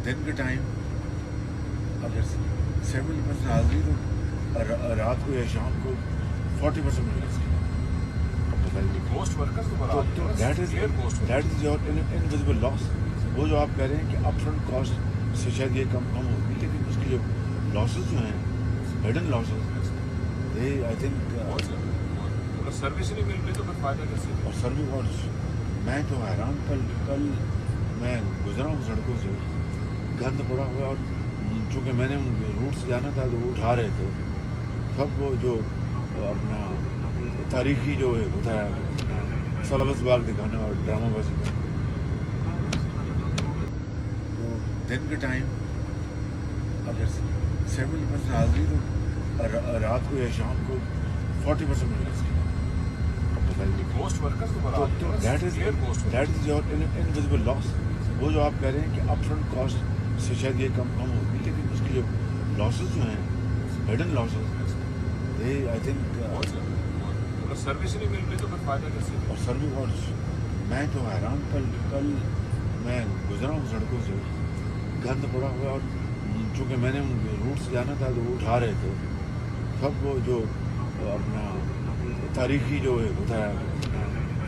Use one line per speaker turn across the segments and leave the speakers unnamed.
دن کے ٹائم اگر 70% حاضری تو رات کو یا شام کو 40% مل جاتی ہے یور انویزبل لاس. وہ جو آپ کہہ رہے ہیں کہ اپ فرنٹ کاسٹ سے شاید یہ کم ہوگی, لیکن اس کے جو لاسز جو ہیں hidden losses I think
service نہیں مل رہی تو پھر فائدہ کیسے؟
اور سروس اور میں تو حیران کل میں گزرا ہوں سڑکوں سے, گند پڑا ہوا, اور چونکہ میں نے روٹ سے جانا تھا تو وہ اٹھا رہے تھے سب. وہ جو اپنا تاریخی جو ہوتا ہے سلبس باغ دکھانا اور ڈرامہ بازی کا. تو دن کے ٹائم اگر 70% حاضری تو رات کو یا شام کو 40% مل جاتی ہے. دیٹ از یور انویزبل لاس. وہ جو آپ کہہ رہے ہیں کہ اپ فرنٹ کاسٹ سے شاید یہ کم ہوگی, لیکن اس کے جو لاسز جو ہیں hidden losses I think
service نہیں مل رہی تو پھر فائدہ کیسے؟
اور سروس اور میں تو حیران کل میں گزرا ہوں سڑکوں سے, گند پڑا ہوا, اور چونکہ میں نے روٹ سے جانا تھا تو وہ اٹھا رہے تھے سب. وہ جو اپنا تاریخی جو ہوتا ہے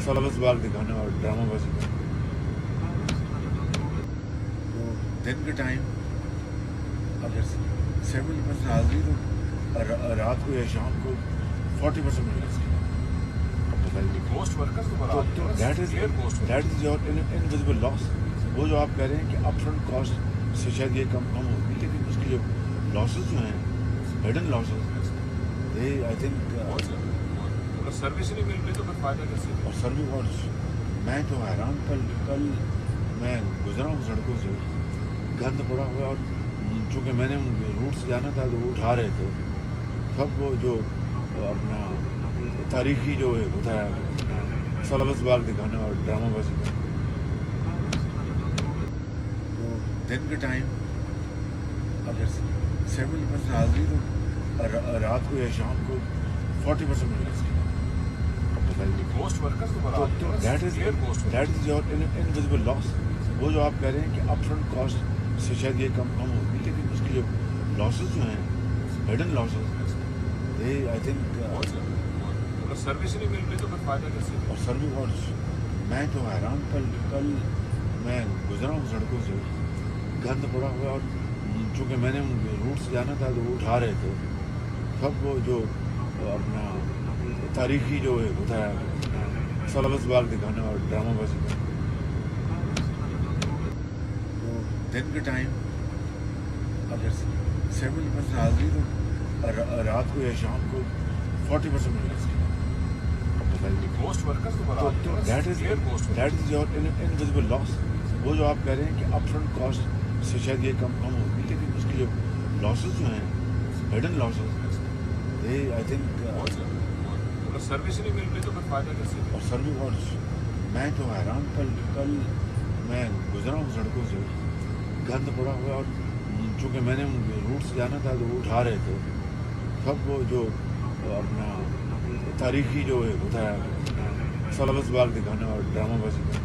سلبس باغ دکھانا اور ڈرامہ بازی کا. تو دن کے ٹائم اگر 70% حاضری تو رات کو یا شام کو 40% مل جاتی ہے. دیٹ از یور انویزبل لاس. وہ جو آپ کہہ رہے ہیں کہ اپ فرنٹ کاسٹ سے شاید یہ کم ہوگی, لیکن اس کے جو لاسز جو ہیں hidden losses I think
service نہیں مل رہی تو پھر فائدہ کیسے؟
اور سروس اور میں تو حیران کل میں گزرا ہوں سڑکوں سے, گند پڑا ہوا, اور چونکہ میں نے روٹ سے جانا تھا تو وہ اٹھا رہے تھے سب. وہ جو اپنا تاریخی جو ہوتا ہے سلبس باغ دکھانا اور ڈرامہ بازی کا. تو دن کے ٹائم اگر 70% حاضری تو رات کو یا شام کو 40% مل جاتی ہے. دیٹ از یور انویزبل لاس. وہ جو آپ کہہ رہے ہیں کہ اپ فرنٹ کاسٹ سے شاید یہ کم ہوگی, لیکن اس کے جو لاسز جو ہیں hidden losses I think
service نہیں مل رہی تو پھر فائدہ کیسے؟
اور سروس اور میں تو حیران کل میں گزرا ہوں سڑکوں سے, گند پڑا ہوا, اور چونکہ میں نے روٹ سے جانا تھا تو وہ اٹھا رہے تھے سب. وہ جو اپنا تاریخی جو ہوتا ہے سلبس باغ دکھانا اور ڈرامہ بازی کا. تو دن کے ٹائم اگر 70% حاضری تو رات کو یا شام کو 40% مل جاتی ہے. دیٹ از یور انویزبل لاس. وہ جو آپ کہہ رہے ہیں کہ اپ فرنٹ کاسٹ سے شاید یہ کم ہوگی, لیکن اس کے جو لاسز جو ہیں hidden losses I think
service نہیں مل رہی تو پھر فائدہ کیسے؟
اور سروس اور میں تو حیران کل میں گزرا ہوں سڑکوں سے, گند پڑا ہوا, اور چونکہ میں نے روٹ سے جانا تھا تو وہ اٹھا رہے تھے سب. وہ جو اپنا تاریخی جو ہوتا ہے سلبس باغ دکھانا اور ڈرامہ بازی کا.